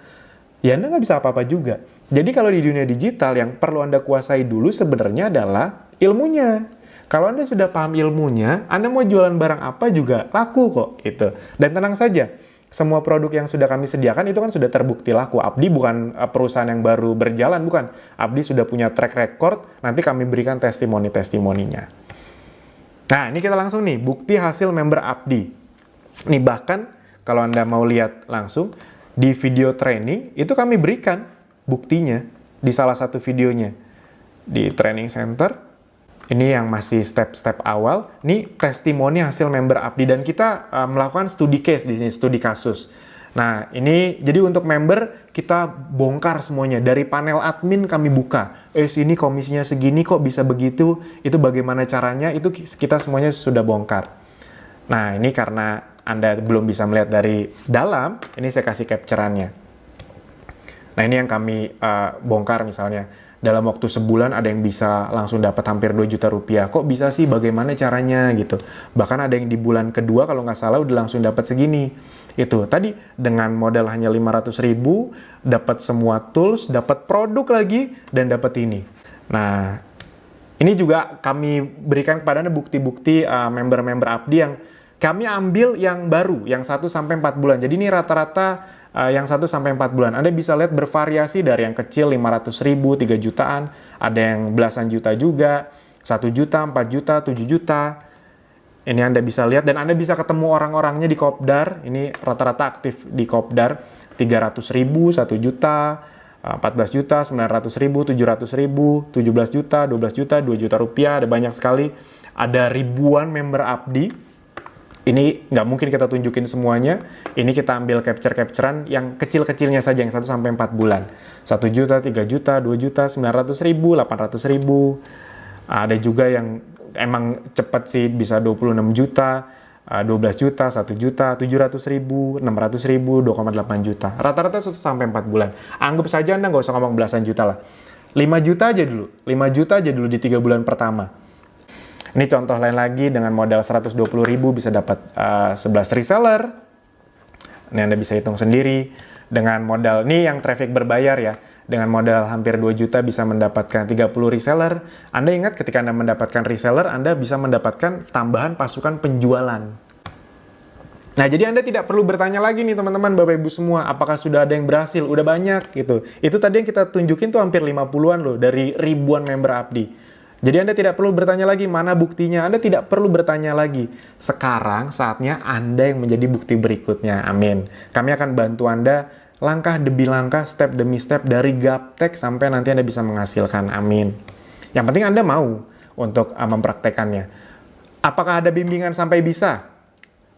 ya Anda nggak bisa apa-apa juga. Jadi kalau di dunia digital, yang perlu Anda kuasai dulu sebenarnya adalah ilmunya. Kalau Anda sudah paham ilmunya, Anda mau jualan barang apa juga laku kok. Itu. Dan tenang saja, semua produk yang sudah kami sediakan itu kan sudah terbukti laku. Abdi bukan perusahaan yang baru berjalan, bukan. Abdi sudah punya track record, nanti kami berikan testimoni-testimoninya. Nah, ini kita langsung nih, bukti hasil member Abdi. Nih bahkan, kalau Anda mau lihat langsung, di video training, itu kami berikan buktinya di salah satu videonya. Di training center, ini yang masih step-step awal, ini testimoni hasil member Abdi, dan kita melakukan studi case di sini, studi kasus. Nah, ini jadi untuk member kita bongkar semuanya, dari panel admin kami buka. Ini komisinya segini kok bisa begitu, itu bagaimana caranya, itu kita semuanya sudah bongkar. Nah, ini karena Anda belum bisa melihat dari dalam, ini saya kasih capture-annya. Nah, ini yang kami bongkar misalnya. Dalam waktu sebulan ada yang bisa langsung dapat hampir 2 juta rupiah. Kok bisa sih? Bagaimana caranya? Gitu. Bahkan ada yang di bulan kedua kalau nggak salah udah langsung dapat segini. Itu tadi dengan modal hanya 500.000, dapat semua tools, dapat produk lagi, dan dapat ini. Nah, ini juga kami berikan kepada Anda bukti-bukti member-member Abdi yang Kami ambil yang baru, yang 1-4 bulan. Jadi ini rata-rata yang 1-4 bulan. Anda bisa lihat bervariasi dari yang kecil 500.000, 3 jutaan, ada yang belasan juta juga, 1 juta, 4 juta, 7 juta. Ini Anda bisa lihat dan Anda bisa ketemu orang-orangnya di Kopdar. Ini rata-rata aktif di Kopdar. 300.000, 1 juta, 14 juta, 900.000, 700.000, 17 juta, 12 juta, 2 juta rupiah. Ada banyak sekali. Ada ribuan member Abdi. Ini nggak mungkin kita tunjukin semuanya. Ini kita ambil capture-capturean yang kecil-kecilnya saja, yang 1-4 bulan. 1 juta, 3 juta, 2 juta, 900.000, 800.000. Ada juga yang emang cepat sih, bisa 26 juta, 12 juta, 1 juta, 700.000, 600.000, 2,8 juta. Rata-rata 1-4 bulan. Anggap saja Anda nggak usah ngomong belasan juta lah. 5 juta aja dulu. 5 juta aja dulu di 3 bulan pertama. Ini contoh lain lagi, dengan modal 120.000 bisa dapat 11 reseller. Ini Anda bisa hitung sendiri. Dengan modal, ini yang traffic berbayar ya. Dengan modal hampir 2 juta bisa mendapatkan 30 reseller. Anda ingat ketika Anda mendapatkan reseller, Anda bisa mendapatkan tambahan pasukan penjualan. Nah, jadi Anda tidak perlu bertanya lagi nih teman-teman, Bapak Ibu semua, apakah sudah ada yang berhasil? Udah banyak gitu. Itu tadi yang kita tunjukin tuh hampir 50-an loh, dari ribuan member Abdi. Jadi Anda tidak perlu bertanya lagi, mana buktinya? Anda tidak perlu bertanya lagi. Sekarang saatnya Anda yang menjadi bukti berikutnya. Amin. Kami akan bantu Anda langkah demi langkah, step demi step, dari gaptek sampai nanti Anda bisa menghasilkan. Amin. Yang penting Anda mau untuk mempraktekannya. Apakah ada bimbingan sampai bisa?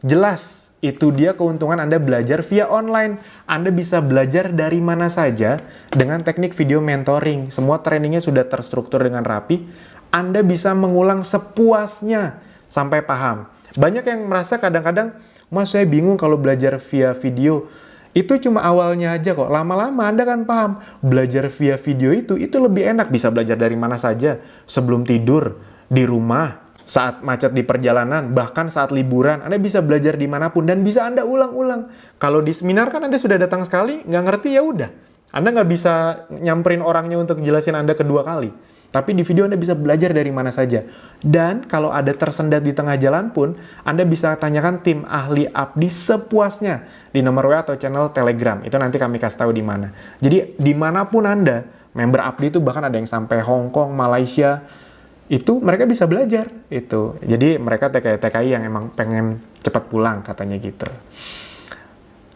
Jelas. Itu dia keuntungan Anda belajar via online. Anda bisa belajar dari mana saja dengan teknik video mentoring. Semua trainingnya sudah terstruktur dengan rapi. Anda bisa mengulang sepuasnya sampai paham. Banyak yang merasa kadang-kadang, Mas, saya bingung kalau belajar via video. Itu cuma awalnya aja kok. Lama-lama Anda kan paham. Belajar via video itu lebih enak. Bisa belajar dari mana saja. Sebelum tidur, di rumah, saat macet di perjalanan, bahkan saat liburan. Anda bisa belajar dimanapun dan bisa Anda ulang-ulang. Kalau di seminar kan Anda sudah datang sekali, nggak ngerti ya udah. Anda nggak bisa nyamperin orangnya untuk jelasin Anda kedua kali. Tapi di video Anda bisa belajar dari mana saja. Dan kalau ada tersendat di tengah jalan pun, Anda bisa tanyakan tim ahli Abdi sepuasnya di nomor WA atau channel Telegram. Itu nanti kami kasih tahu di mana. Jadi dimanapun Anda, member Abdi itu bahkan ada yang sampai Hong Kong, Malaysia, itu mereka bisa belajar itu. Jadi mereka TKI yang emang pengen cepat pulang katanya gitu.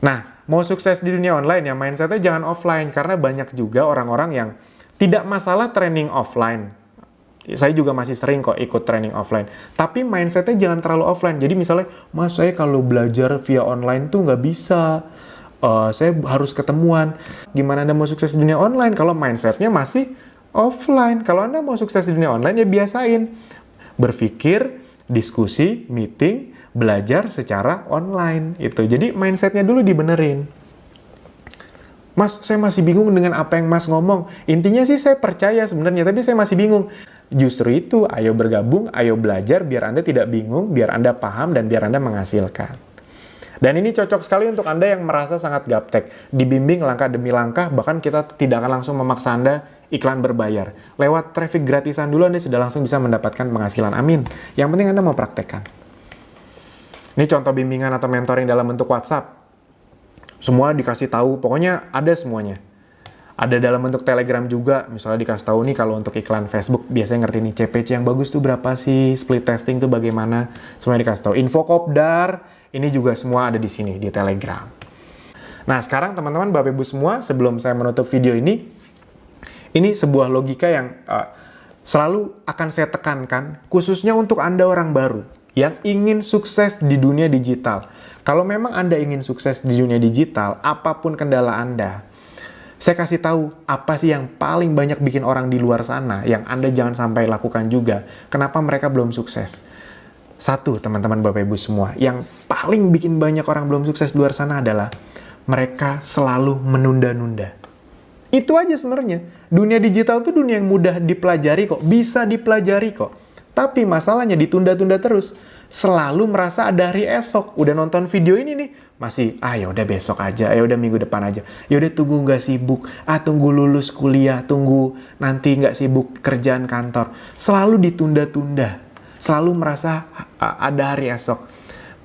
Nah, mau sukses di dunia online ya mindsetnya jangan offline, karena banyak juga orang-orang yang tidak masalah training offline. Saya juga masih sering kok ikut training offline. Tapi mindsetnya jangan terlalu offline. Jadi misalnya, Mas, saya kalau belajar via online tuh nggak bisa. Saya harus ketemuan. Gimana Anda mau sukses di dunia online kalau mindsetnya masih offline? Kalau Anda mau sukses di dunia online, ya biasain. Berpikir, diskusi, meeting, belajar secara online. Itu. Jadi mindsetnya dulu dibenerin. Mas, saya masih bingung dengan apa yang Mas ngomong. Intinya sih saya percaya sebenarnya, tapi saya masih bingung. Justru itu, ayo bergabung, ayo belajar, biar Anda tidak bingung, biar Anda paham, dan biar Anda menghasilkan. Dan ini cocok sekali untuk Anda yang merasa sangat gaptek. Dibimbing langkah demi langkah, bahkan kita tidak akan langsung memaksa Anda iklan berbayar. Lewat traffic gratisan dulu, Anda sudah langsung bisa mendapatkan penghasilan. Amin. Yang penting Anda mau praktekkan. Ini contoh bimbingan atau mentoring dalam bentuk WhatsApp. Semua dikasih tahu, pokoknya ada semuanya. Ada dalam bentuk Telegram juga, misalnya dikasih tahu nih kalau untuk iklan Facebook, biasanya ngerti nih, CPC yang bagus tuh berapa sih, split testing tuh bagaimana, semuanya dikasih tahu. Info Kopdar, ini juga semua ada di sini, di Telegram. Nah, sekarang teman-teman, Bapak Ibu semua, sebelum saya menutup video ini sebuah logika yang selalu akan saya tekankan, khususnya untuk Anda orang baru yang ingin sukses di dunia digital. Kalau memang Anda ingin sukses di dunia digital, apapun kendala Anda, saya kasih tahu apa sih yang paling banyak bikin orang di luar sana, yang Anda jangan sampai lakukan juga. Kenapa mereka belum sukses? Satu, teman-teman Bapak Ibu semua, yang paling bikin banyak orang belum sukses di luar sana adalah mereka selalu menunda-nunda. Itu aja sebenarnya. Dunia digital tuh dunia yang mudah dipelajari kok, bisa dipelajari kok. Tapi masalahnya ditunda-tunda terus. Selalu merasa ada hari esok. Udah nonton video ini nih, masih, ya udah besok aja, ya udah minggu depan aja. Ya udah tunggu nggak sibuk, tunggu lulus kuliah, tunggu nanti nggak sibuk kerjaan kantor. Selalu ditunda-tunda. Selalu merasa ada hari esok.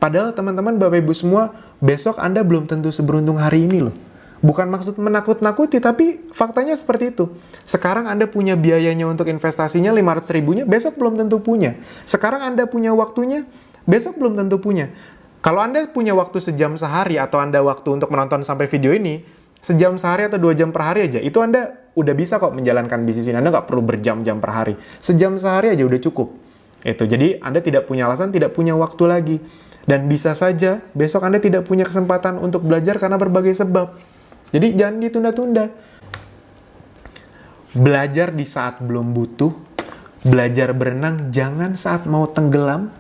Padahal teman-teman Bapak Ibu semua, besok Anda belum tentu seberuntung hari ini loh. Bukan maksud menakut-nakuti, tapi faktanya seperti itu. Sekarang Anda punya biayanya untuk investasinya 500 ribunya, besok belum tentu punya. Sekarang Anda punya waktunya, besok belum tentu punya. Kalau Anda punya waktu sejam sehari, atau Anda waktu untuk menonton sampai video ini, sejam sehari atau 2 jam per hari aja, itu Anda udah bisa kok menjalankan bisnis ini. Anda nggak perlu berjam-jam per hari. Sejam sehari aja udah cukup. Jadi Anda tidak punya alasan, tidak punya waktu lagi. Dan bisa saja besok Anda tidak punya kesempatan untuk belajar karena berbagai sebab. Jadi jangan ditunda-tunda. Belajar di saat belum butuh, belajar berenang jangan saat mau tenggelam,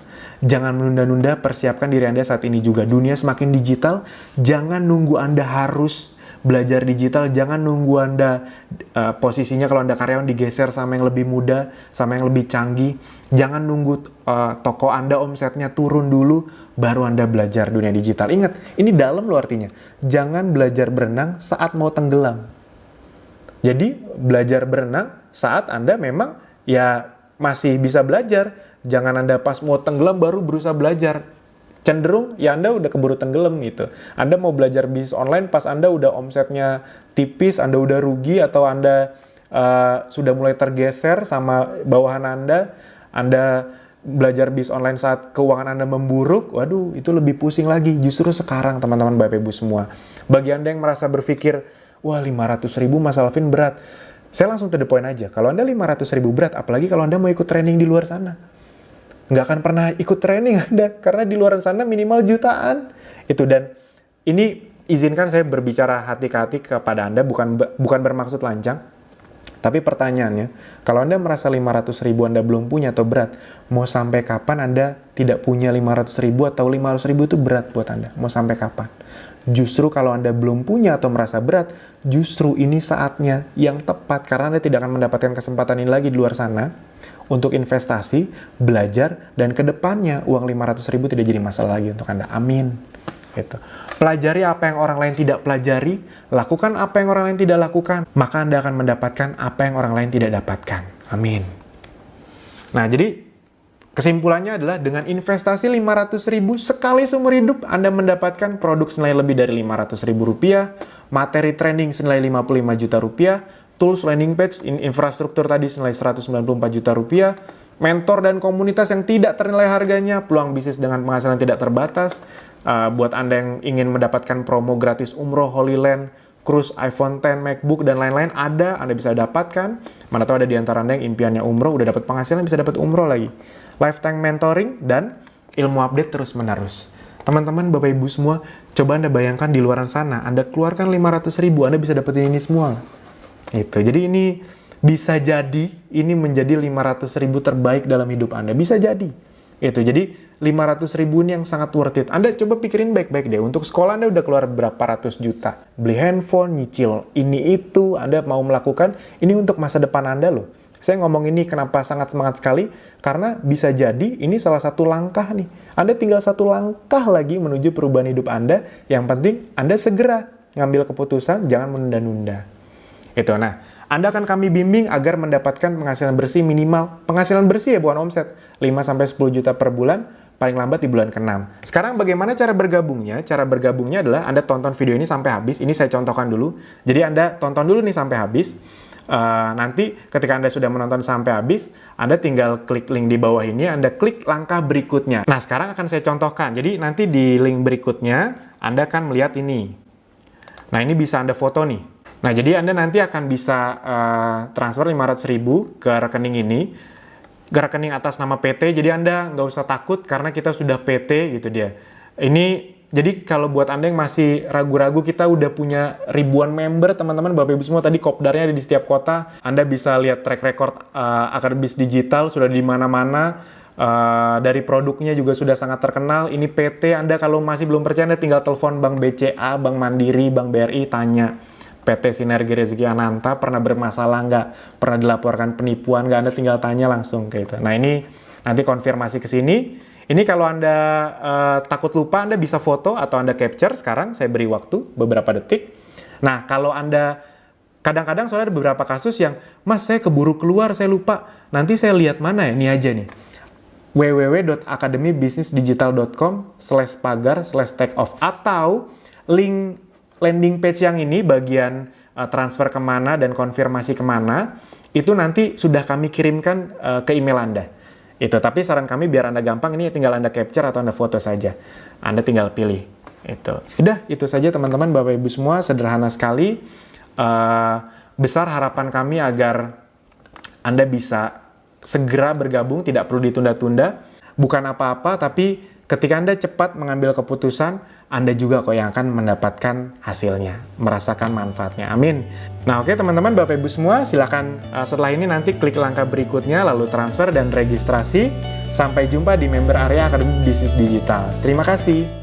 jangan menunda-nunda, persiapkan diri Anda saat ini juga. Dunia semakin digital, jangan nunggu Anda harus belajar digital, jangan nunggu Anda posisinya kalau Anda karyawan digeser sama yang lebih muda, sama yang lebih canggih. Jangan nunggu toko Anda omsetnya turun dulu, baru Anda belajar dunia digital. Ingat, ini dalam loh artinya. Jangan belajar berenang saat mau tenggelam. Jadi, belajar berenang saat Anda memang ya masih bisa belajar. Jangan Anda pas mau tenggelam baru berusaha belajar. Cenderung ya Anda udah keburu tenggelam gitu. Anda mau belajar bisnis online pas Anda udah omsetnya tipis, Anda udah rugi, atau Anda sudah mulai tergeser sama bawahan Anda belajar bisnis online saat keuangan Anda memburuk, waduh itu lebih pusing lagi. Justru sekarang teman-teman Bapak Ibu semua, bagi Anda yang merasa berpikir, wah 500 ribu Mas Alvin berat, saya langsung to the point aja. Kalau Anda 500 ribu berat, apalagi kalau Anda mau ikut training di luar sana. Nggak akan pernah ikut training Anda, karena di luar sana minimal jutaan. Dan ini izinkan saya berbicara hati ke hati kepada Anda, bukan bermaksud lancang. Tapi pertanyaannya, kalau Anda merasa 500 ribu Anda belum punya atau berat, mau sampai kapan Anda tidak punya 500 ribu atau 500 ribu itu berat buat Anda? Mau sampai kapan? Justru kalau Anda belum punya atau merasa berat, justru ini saatnya yang tepat, karena Anda tidak akan mendapatkan kesempatan ini lagi di luar sana untuk investasi, belajar, dan kedepannya uang 500 ribu tidak jadi masalah lagi untuk Anda. Amin. Pelajari apa yang orang lain tidak pelajari, lakukan apa yang orang lain tidak lakukan, maka Anda akan mendapatkan apa yang orang lain tidak dapatkan. Amin. Nah, jadi kesimpulannya adalah dengan investasi 500 ribu sekali seumur hidup, Anda mendapatkan produk senilai lebih dari 500 ribu rupiah, materi training senilai 55 juta rupiah, tools landing page, infrastruktur tadi senilai 194 juta rupiah, mentor dan komunitas yang tidak ternilai harganya, peluang bisnis dengan penghasilan tidak terbatas. Buat Anda yang ingin mendapatkan promo gratis umroh, Holy Land, cruise, iPhone X, MacBook, dan lain-lain, Anda bisa dapatkan. Mana tahu ada di antara Anda yang impiannya umroh, udah dapat penghasilan, bisa dapat umroh lagi. Lifetime mentoring, dan ilmu update terus-menerus. Teman-teman, Bapak Ibu semua, coba Anda bayangkan di luar sana, Anda keluarkan 500 ribu, Anda bisa dapetin ini semua. Jadi ini bisa jadi, ini menjadi 500 ribu terbaik dalam hidup Anda. Bisa jadi. Jadi 500 ribu ini yang sangat worth it. Anda coba pikirin baik-baik deh. Untuk sekolah Anda udah keluar berapa ratus juta. Beli handphone, nyicil ini itu. Anda mau melakukan, ini untuk masa depan Anda loh. Saya ngomong ini kenapa sangat semangat sekali. Karena bisa jadi ini salah satu langkah nih. Anda tinggal satu langkah lagi menuju perubahan hidup Anda. Yang penting Anda segera ngambil keputusan, jangan menunda-nunda. Nah, Anda akan kami bimbing agar mendapatkan penghasilan bersih minimal. Penghasilan bersih ya, bukan omset. 5-10 juta per bulan, paling lambat di bulan ke-6. Sekarang bagaimana cara bergabungnya? Cara bergabungnya adalah Anda tonton video ini sampai habis. Ini saya contohkan dulu. Jadi Anda tonton dulu nih sampai habis. Nanti ketika Anda sudah menonton sampai habis, Anda tinggal klik link di bawah ini, Anda klik langkah berikutnya. Nah, sekarang akan saya contohkan. Jadi nanti di link berikutnya, Anda akan melihat ini. Nah, ini bisa Anda foto nih. Nah, jadi Anda nanti akan bisa transfer 500 ribu ke rekening ini, ke rekening atas nama PT. Jadi Anda nggak usah takut karena kita sudah PT gitu dia. Ini jadi kalau buat Anda yang masih ragu-ragu, kita udah punya ribuan member, teman-teman, Bapak Ibu semua. Tadi kopdarnya ada di setiap kota. Anda bisa lihat track record Akademis Digital sudah di mana-mana. Dari produknya juga sudah sangat terkenal. Ini PT. Anda kalau masih belum percaya, Anda tinggal telepon Bank BCA, Bank Mandiri, Bank BRI, tanya. PT Sinergi Rezeki Ananta pernah bermasalah nggak? Pernah dilaporkan penipuan nggak? Anda tinggal tanya langsung kayak gitu. Nah, ini nanti konfirmasi ke sini. Ini kalau Anda takut lupa, Anda bisa foto atau Anda capture. Sekarang saya beri waktu beberapa detik. Nah, kalau Anda kadang-kadang soalnya ada beberapa kasus yang, Mas, saya keburu keluar, saya lupa. Nanti saya lihat mana ya? Ini aja nih. www.akademibisnisdigital.com/pagar/take-off, atau link landing page yang ini bagian transfer kemana dan konfirmasi kemana itu nanti sudah kami kirimkan ke email Anda. Itu, tapi saran kami biar Anda gampang, ini tinggal Anda capture atau Anda foto saja. Anda tinggal pilih. Itu saja teman-teman, Bapak Ibu semua, sederhana sekali. Besar harapan kami agar Anda bisa segera bergabung, tidak perlu ditunda-tunda. Bukan apa-apa, tapi ketika Anda cepat mengambil keputusan, Anda juga kok yang akan mendapatkan hasilnya, merasakan manfaatnya. Amin. Nah, oke teman-teman, Bapak Ibu semua, silakan setelah ini nanti klik langkah berikutnya, lalu transfer dan registrasi. Sampai jumpa di member area Akademi Bisnis Digital. Terima kasih.